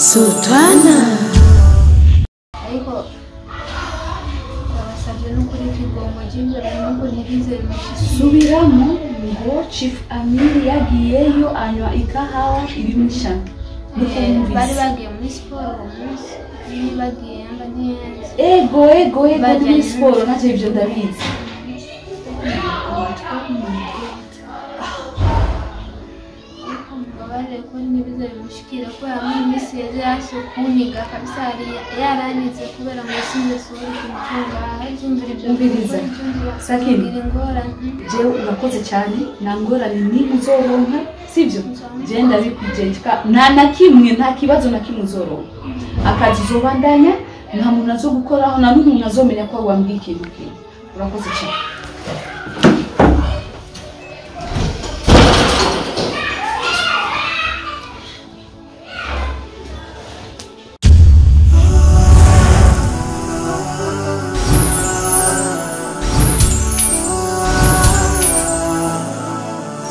Sultana. Ariko abasabye no kuri kigomba jinjo nuko ntibize subiramo ngo Chief Amiri yagiyeyo anywa ikahawa ibimushana bari bagiye muri siporo umunsi bagiye yamba neza ego muri siporo ntacyo ibyo ndabizi bari ko ntibize bimushikira ko hamwe n'iseze yasukuniga kabisa yaranitse kubera ngo sinze suri kumutunga azumvira ibyo umviriza sakini jewe urakoze cyane nangorane ni uzoronka sivyo je ndabikujejeka nta kimwe nta kibazo na kimwe uzoronka akazi uzobandanya nta muntu azo gukoraho na n'umuntu azomenya ko wambwiye ikintu kintu urakoze cyane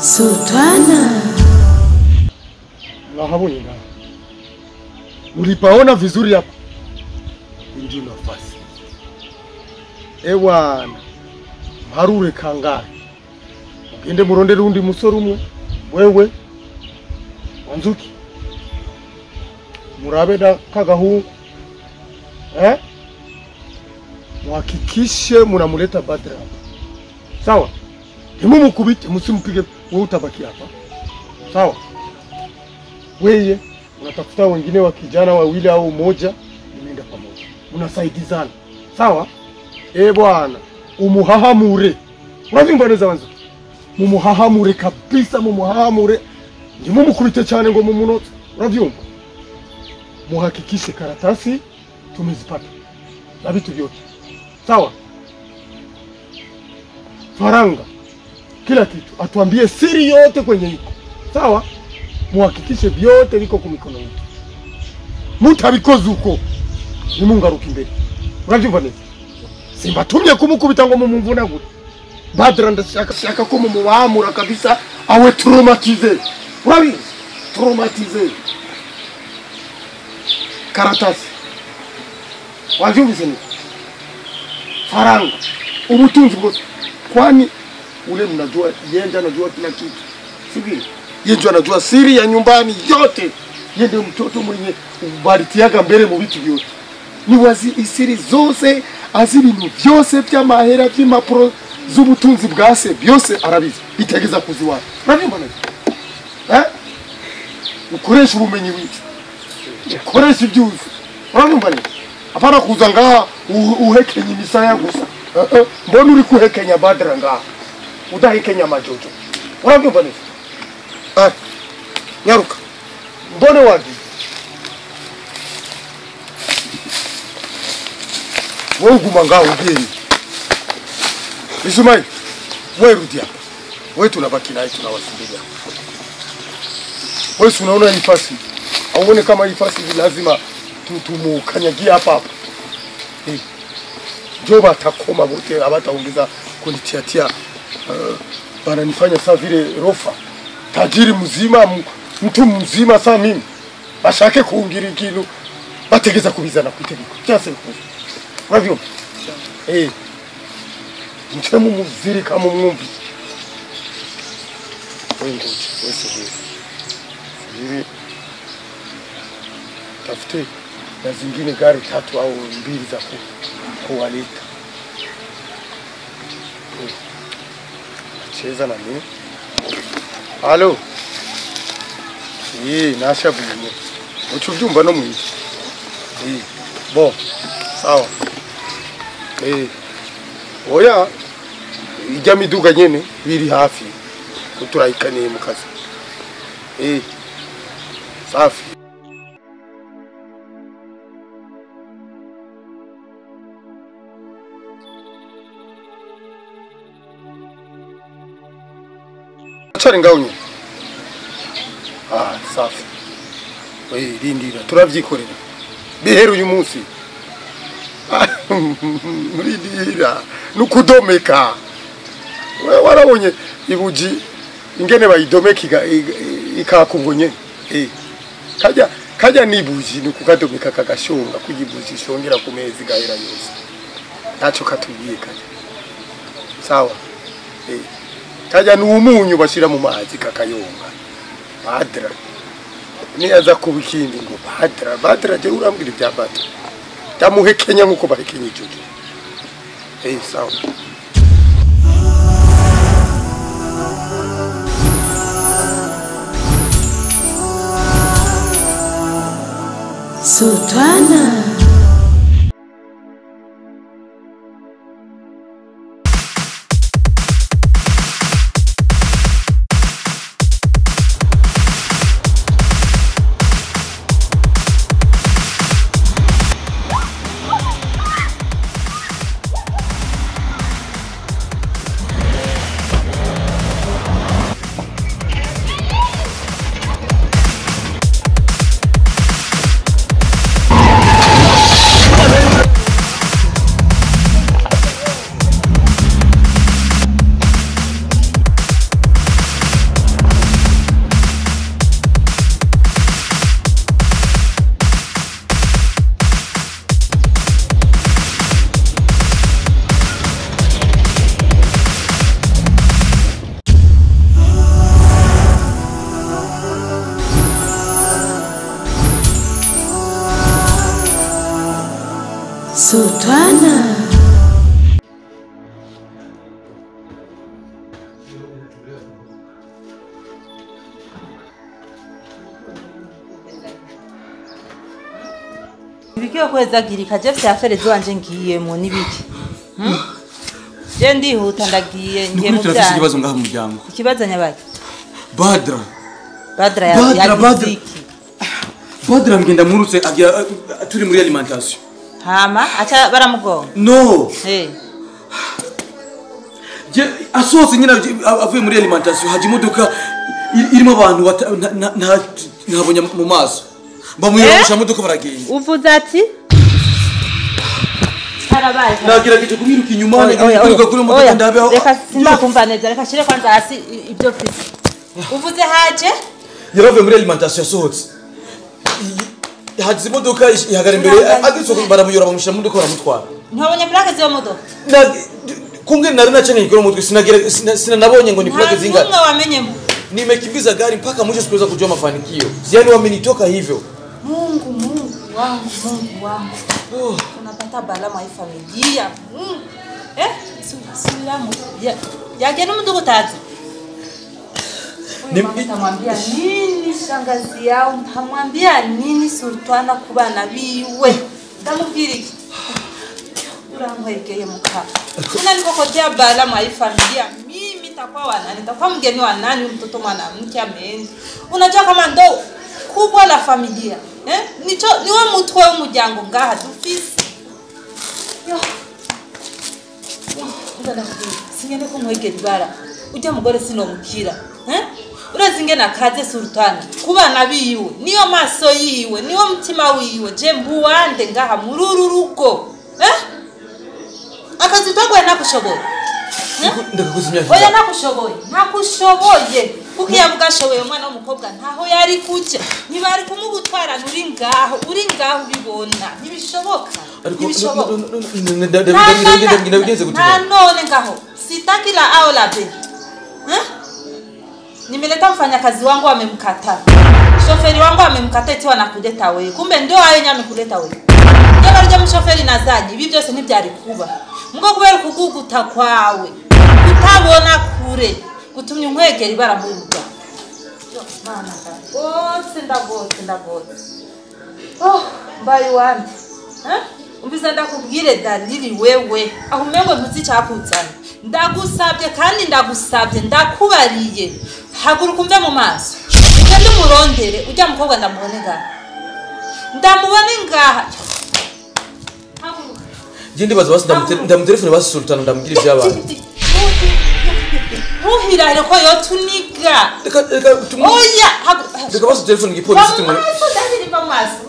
Sultana. Nahabuni na. Ulipaona vizuri hapa. Ndio nafasi. Ewana. Marure kangari. Ugende murondera undi musoro umwe. Wewe. Wanzuki. Murabe da kagahu. Muhakikishe munamuleta Badra. Sawa? Mukubite msimpige wewe utabaki hapa. Sawa? Wewe unatafuta wengine wa kijana wawili au moja, mnaenda pamoja. Mnasaidizana. Sawa? Bwana, umuhahamure. Unavyumva neza wanzo? Mumuhahamure kabisa, mumuhahamure. Ndimo mukubite cyane ngo mumunote. Unavyumva? Muhakikishe karatasi tumezipata. Na vitu vyote. Sawa? Faranga kila kitu atuambie siri yote kwenye iko. Sawa? Muhakikishe vyote viko kwa mikono yetu. Mutabikoze uko. Nimungaruka imbere. Uravyumva neza? Simbatumye kumukubita ngo mumumvuna gute. Badra ndashaka ko mumuhamura kabisa awe traumatize. Urabizi? Traumatize. Karatasi. Wavyumvise ni? Faranga. Ubutunzi bwose. Kwani ule mnajua yeye anajua kila kitu. Sivi? Yeye anajua siri ya nyumbani yote. Yeye ndio mtoto mwenye ubaritiaga mbele mu vitu vyote. Ni wazi isiri zose azibintu byose by'amahera by'imapro z'ubutunzi bwase byose arabizi. Bitegeza kuziwa. Urabyumva neza? Ukoresha ubumenyi wiki. Ukoresha ibyuzi. Urabyumva neza? Apana kuza ngaha uhekenye imisaya gusa. Mbona uri kuhekenya Badra ngaha? Udahekenya majojo. Urabyumva neza? Nyaruka. Mbone wadi. Wewe guma ngaho ugeni. Isumai. Wewe rudi hapa. Wewe tunabaki naye tunawasubiria. Wewe unaona hii fasi? Auone kama hii fasi lazima tumukanyagia hapa hapa. Joba atakoma wote abataongeza kunitiatia bananifanya saa vile rofa. Tajiri mzima, mtu mzima saa mimi. Bashake kuungira ikintu bategeza kubizana kwitegeko. Cyase kuzi. Uravyumva? Mche mumuziri kama mwumvi. Wengoje, wese hivi. Tafute na zingine gari 3 au 2 za kuwaleta. Cheza na mimi. Halo. Nasha bunye. Uchuvyumva no mwiki. Bo. Sawa. Oya. Ijya miduga nyene biri hafi. Kuturayikaniye mu kazi. Safi. Achari ngaunye. Safi. Rindira turavyikorera. Biheru uyu munsi. Rindira nukudomeka. Warabonye ibuji ingene bayidomeka ikakubonye. Kajya kajya nibuji ni kukadomeka kagashonga kugibuji shongera ku mezi gahera yose ntacyo katubwiye kajya sawa kajya n'umunyu bashira mu mazi kakayonga badra ni aza kubikindi ngo badra je urambwira ibya badra tamuhekenya nkuko bahekenye jojo sawa Sultana. Sultana. Ibikiyo kweza girika je vya ferezo wanje ngiyemo nibiki. Je ndihuta ndagiye ngiye mu bya. Ikibazo ngaha mu muryango. Ikibazo nyabaki. Badra ya Badra ngenda murutse agira turi muri alimentation. Hama acha baramugonga. No. Je asohotse nyina avuye muri alimentation haje imodoka irimo abantu ntabonye mu maso. Bamuyobosha imodoka baragenda. Uvuze ati harabaye. Nagerageje kumwiruka inyuma ngiruka kuri imodoka ndabe aho. Reka sindakumva neza reka shire kwanza hasi ibyo fisi. Uvuze haje? Yaravuye muri alimentation asohotse. Haje imodoka ihagara imbere agitso baramuyora bamushyira mu modoka baramutwara. Ntabonye plaque z'iyo modoka. Kunge nari nacenye ikoro mutwe sinanabonye ngo ni plaque zinga. Mungu wamenye. Nimekimbiza gari mpaka mwisho sikuweza kujua mafanikio. Yaani wamenitoka hivyo. Mungu wangu. Tunapata balama hii familia. Sulamu. Yageni mdogo tatu. Nitamwambia nini shangazi yao? Nitamwambia nini Sultana kubana biwe? Ndamubwira iki? Uramwegeye muka. Kuna nikokotea balama hii familia. Mimi nitakuwa wanani? Nitakuwa mgeni wa nani mtoto mwanamke ameenda? Unajua kama ndo kubwa la familia. Niwe mutwe w'umuryango ngaha dufise. Singene ko mwegera ibara. Ujya mugore sinomukira. Urazinge nakaze Sultana kubana biwe niyo maso yiwe niyo mutima wiwe je mbuwande ngaha mururu rugo akazi tagwe nakushoboye ndakuzimya oya nakushoboye kukiya mugashoboye umwana w'umukobwa ntaho yari kuce ntibari kumugutwara uri ngaho bibona ntibishoboka none ngaho sitakila ao la be nimeleta mfanyakazi wangu amemkata. Shoferi wangu amemkata eti wanakuleta wewe. Kumbe ndio ayo nyame kuleta wewe. Ndio barije mshoferi nazaji. Ibi byose ntibyari kuba. Mugo kubera kuguguta kwawe. Utabona kure. Gutumye nkwegera ibara muri muga. Mana ndagose. Mbayi wandi. Umbiza ndakubwire dalili wewe. Aho umengo ntuzi cyakuzana. Ndagusabye ndakubariye haguruka umve mu maso ugende murondere ujya mukobwa ndamubone ngaha haguruka Jindi baza basi ndamutelefone basi Sultana ndamubwira iby'abantu Muhirahire ko yotuniga oya reka basi telefone igipolisi tumwe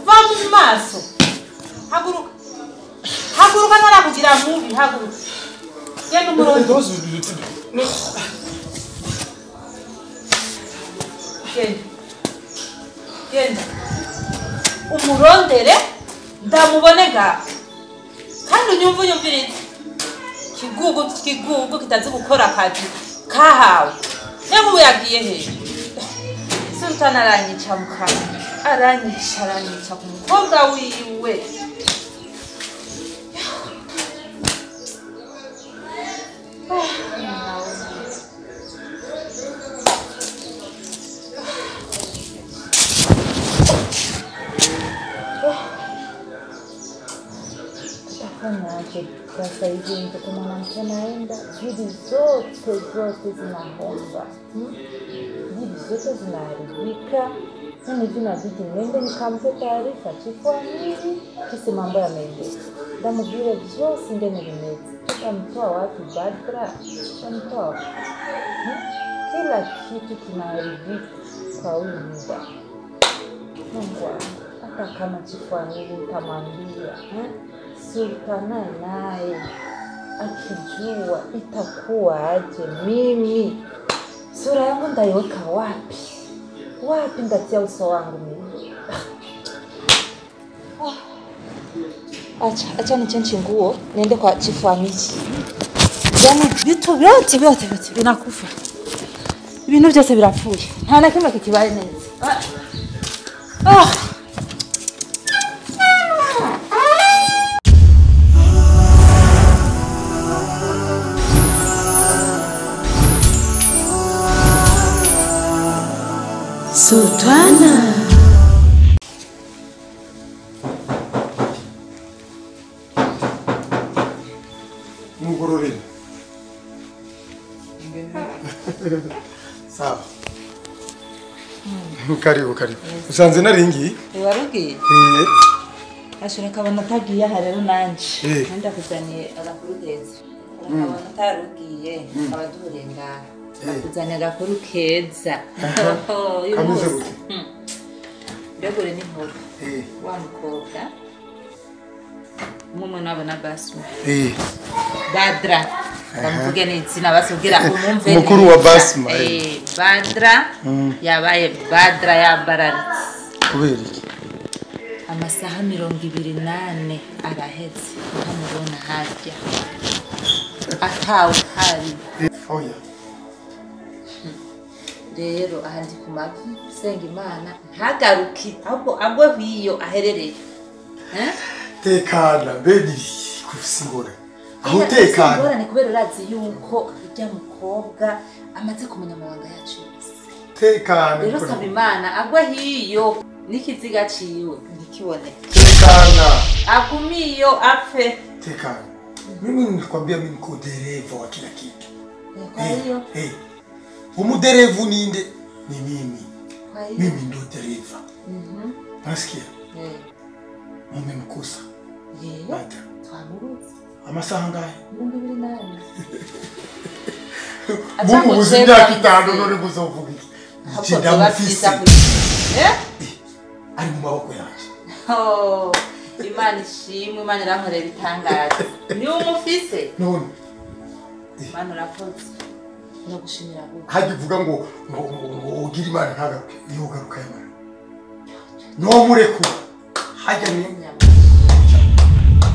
va mu maso haguruka narakugira mubi haguruka Genda umurongo. Genda. umurondere ndamubone ga kandi unyumvirize kigugu kitazi gukora akazi kahawe niba ubu yagiye he Sultana aranyica mu kanwa aranyica ku mukobwa wiwe Tafanyaje sasa hivi mtoto mwanamke naenda bibi zote zinahomba bibi zote zinaharibika. Mimi vinabidi niende nikampe taarifa chifuamili kisi mambo yameendeka, ndamubwire byose ingene bimeze, tutamtoa wapi Badra, tutamtoa kila kitu kinaharibika kwa huyu muda. Mungu wangu, hata kama chifuamili nitamwambia Sultana naye akijua itakuwa aje, mimi sura yangu ndaiweka wapi ndatia uso wangu mimi? Acha nichenche nguo niende kwa chifu Amiji. Yaani vitu vyote vinakufa, ibintu byose birapfuye, nta na kimwe kikibaye neza. Sultana. Mugorore. Sawa. Karibu. Usanze naringi? Warugi? Ashura kabona tagiye harero nanje. Nenda kuzaniye agakuru keza. Kabona tarugiye abadurenga. Kuzanya agakuru keza. Kameze gute? Ndagore ni nkoro. Wa mukobwa. Umwe nabona Basma. Badra. Bamuvuge n'itsina basubwira umumve. Mukuru wa Basma. Badra yabaye Badra yambararitse. Kubera iki? Amasaha 28 araheze ntamubona harya. Atawe hari. Oya. Rero ahandi ku mavi senga Imana ntagaruki ahubwo agwe hwiyo aherereye. Tekana bebi kufisingora. Aho tekana. Ngora ni kubera urazi yuko ijya mukobwa amaze kumenya amabanga yacu. Tekana. Rero saba Imana agwe hiyo nikiziga ciwe ndikibone. Tekana. Agumiyo apfe. Tekana. Mimi nilikwambia mimi niko dereva wa kila kitu. Kwa hiyo umuderevu ninde? Ni mimi. Mimi ndo dereva. Nasikia? Mumemkosa. Badra. Twamuruzi. Amasaha ngahe? 28. Mungu muzimya kitando none buzovuga iki? Chinda mufisi. Ari mu maboko yaje. Imana ishimwe, Imana irankorera ibitangaza. Ni umufise? None. Imana urakoze. No gushimira abo. Hagivuga ngo ugira Imana ntagaruke. Iyo ugaruka Imana. No mureku. Hajya ni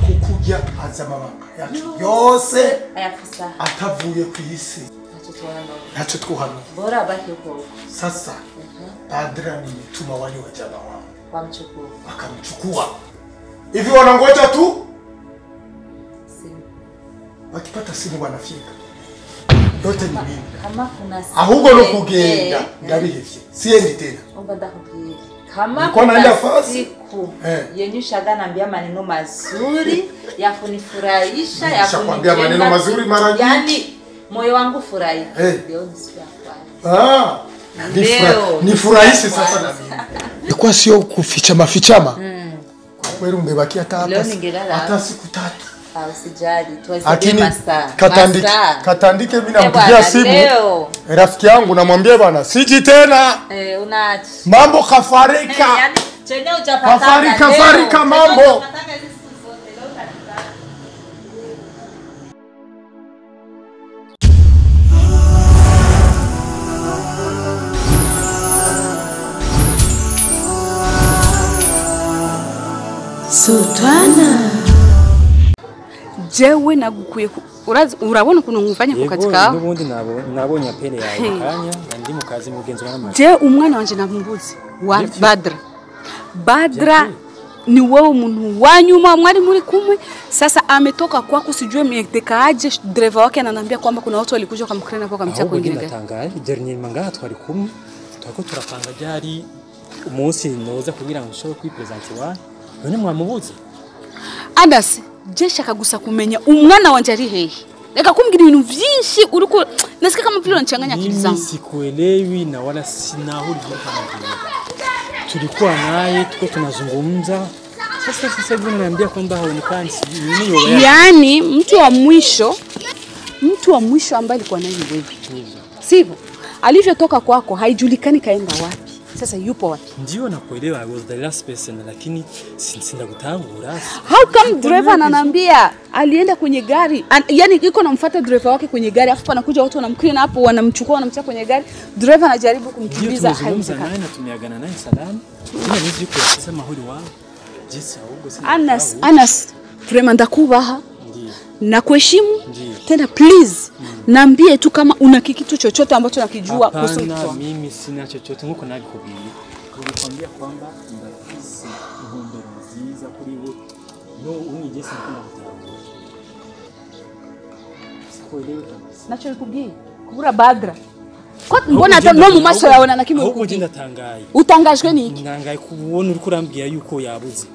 kukujya azamabanga yacu yose ayafisa atavuye ku isi. Nacho twahano. Bora bakiko. Sasa Badra ni mtuma wale wa jamaa wao. Wamchukua. Wakamchukua. Hivi wanangoja tu? Simu. Wakipata simu wanafika. Yote ni mimi. Kama kuna simu. Ahubwo no kugenda ndabihevye. Siendi tena. Umva ndakubwira. Kama kuna siku yenyushaga naambia maneno mazuri ya kunifurahisha ya kuniambia maneno mazuri mara nyingi. Yaani moyo wangu furahi. Leo ni siku ya kwanza. Nifurahishe sasa na mimi. Ilikuwa sio kufichama. Kwa kweli ungebaki hata siku 3. Usijali, tuweze masaa. Katandike mimi nampigia simu. Rafiki yangu namwambia bwana, siji tena. Unaacha. Mambo kafarika. Yaani chenye hujapata. Kafarika mambo. Sultana. Jewe nagukuye urabona ukuntu ngufanya ku kazi kawe. N'ubundi nabonye apele yawe kanya ndi mu kazi mugenzi wanamaze. Je umwana wanje namumbuzi wa Badra ni wewe umuntu wa nyuma mwari muri kumwe. Sasa ametoka kwako sijue mtekaaje, driver wake ananiambia kwamba kuna watu walikuja kwa mkrena hapo kamtia kuingia gari. Natangaye dernier mangaha twari kumwe. Twako turapanga ryari umunsi noza kugira ngo nshobore kwipresenter wa. None mwamubuze. Andas jesha kagusa kumenya umwana wanje ari hehe. Reka kumbwira ibintu vyinshi uriko nasika kama vile unachanganya akili zangu. Sikuelewi na wala sinahuri kama tulikuwa naye tuko tunazungumza. Sasa hivi unaniambia kwamba haonekani nini yowe. Yaani mtu wa mwisho ambaye alikuwa naye wewe. Sivyo? Alivyotoka kwako haijulikani kaenda wapi. Sasa yupo wapi? Ndio nakuelewa, I was the last person lakini sinda kutangura. How come driver ananiambia alienda kwenye gari? Yaani iko namfuata driver wake kwenye gari afu panakuja watu wanamkria hapo wanamchukua wanamtia kwenye gari. Driver anajaribu kumkimbiza haiwezekani. Naye natumiagana naye salamu. Kila nizi yuko kusema huli wao. Jinsi ahubwo sina. Anas, Frema ndakubaha. Na kuheshimu tena please naambie tu kama una kitu chochote ambacho nakijua kuhusu mtu. Hapana, mimi sina chochote nkuko nabikubwiye. Kubikwambia kwamba ndafise intumbero nziza kuri we. No unigese nkunda gutanga. Sikoelewe kabisa. Nacho bikubwiye kubura Badra. Ko mbona hata no mu maso yawe na kimwe ukubwiye. Ndatangaye. Utangajwe niki? Ndangaye kubona uri kurambwiye yuko yabuze.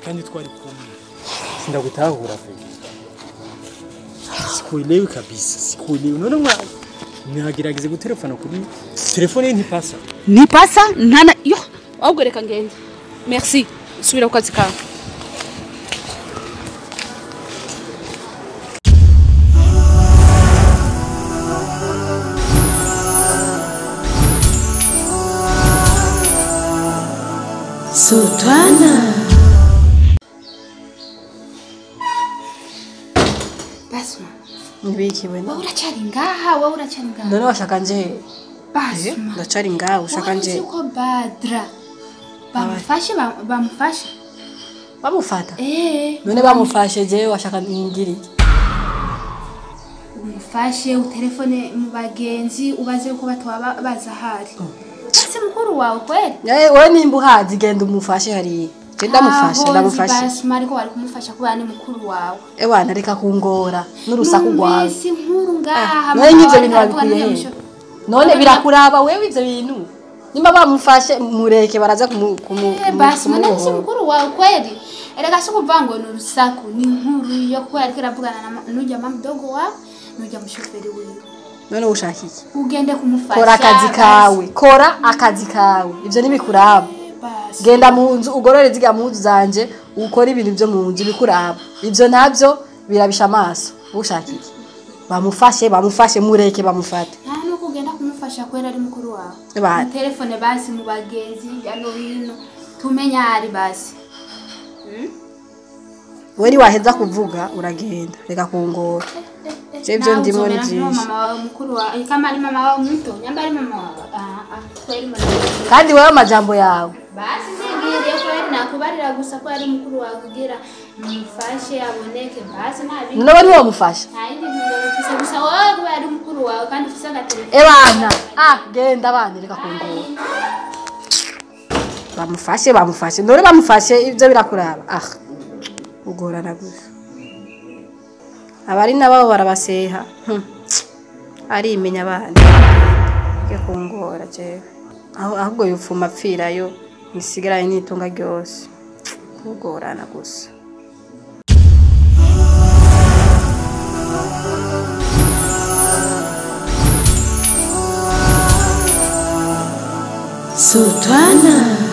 Kandi twari kumwe. Sindagutahura fe. Sikuelewi kabisa, sikuelewi. None mwa nihageragize gutelefona kuri telefone ntipasa. Nipasa ntana yo ahubwo reka ngende. Merci. Subira ku kazi kawe. Sultana. Basma. Nibiki wena. Wewe uracari ngaha, wewe uracari ngaha. None washaka nje. Basma. Ndacari ngaha ushaka nje. Uko Badra. Bamufashe bamufashe. Bamufata? None bamufashe je washaka ngiri. Umufashe utelefone mu bagenzi ubaze uko batwa baza hari. Ese mukuru wawe kweli? Wewe nimba uhazi genda umufashe hari. Genda mufashe ndamufashe. Basma ariko wari kumufasha kuba ni mukuru wawe. Ewana reka kungora n'urusaku rwawe. Si nkuru ngaha. None nk'ivyo bintu babikuye. None birakuraba wewe ivyo bintu. Nimba bamufashe mureke baraza Basma na si mukuru wawe kweli. Erega si kuvango n'urusaku ni nkuru yo kuba ariko iravugana na n'ujya mdogo wawe n'ujya mushoferi wiwe. None ushaka iki? Ugende kumufasha. Kora akazi kawe. Kora akazi kawe. Ivyo nibikuraba. Genda mu nzu ugorore ziga mu nzu zanje ukora ibintu byo mu nzu bikuraba. Ivyo ntabyo birabisha amaso. Ushaka iki? Bamufashe mureke bamufate. Nta no kugenda kumufasha kwera ari mukuru wawe. Telefone basi mu bagenzi ya no hino tumenya ari basi. Weri waheza kuvuga uragenda reka kungora. Jevyo ndimo ni byinshi. Mama mukuru wa kama ari mama wawe muto nyamba ari mama wawe. Kweri mama. Kandi wewe amajambo yawe. Basi zingiriye kweri nakubarira gusa ko ari mukuru wawe kugira mufashe aboneke basi nabi. None wari wamufasha? Hayindi ngufise gusa wowe kuba ari mukuru wawe kandi ufise agaterefone. Ebana genda bandi reka kungora. Bamufashe none bamufashe ivyo birakuraba. Ugorana gusa. Abari nabo barabaseha. Ari imenya abandi. Ke kungora je. Ahubwo yufuma apfirayo nisigara nitunga ryose. Ugorana gusa. Sultana.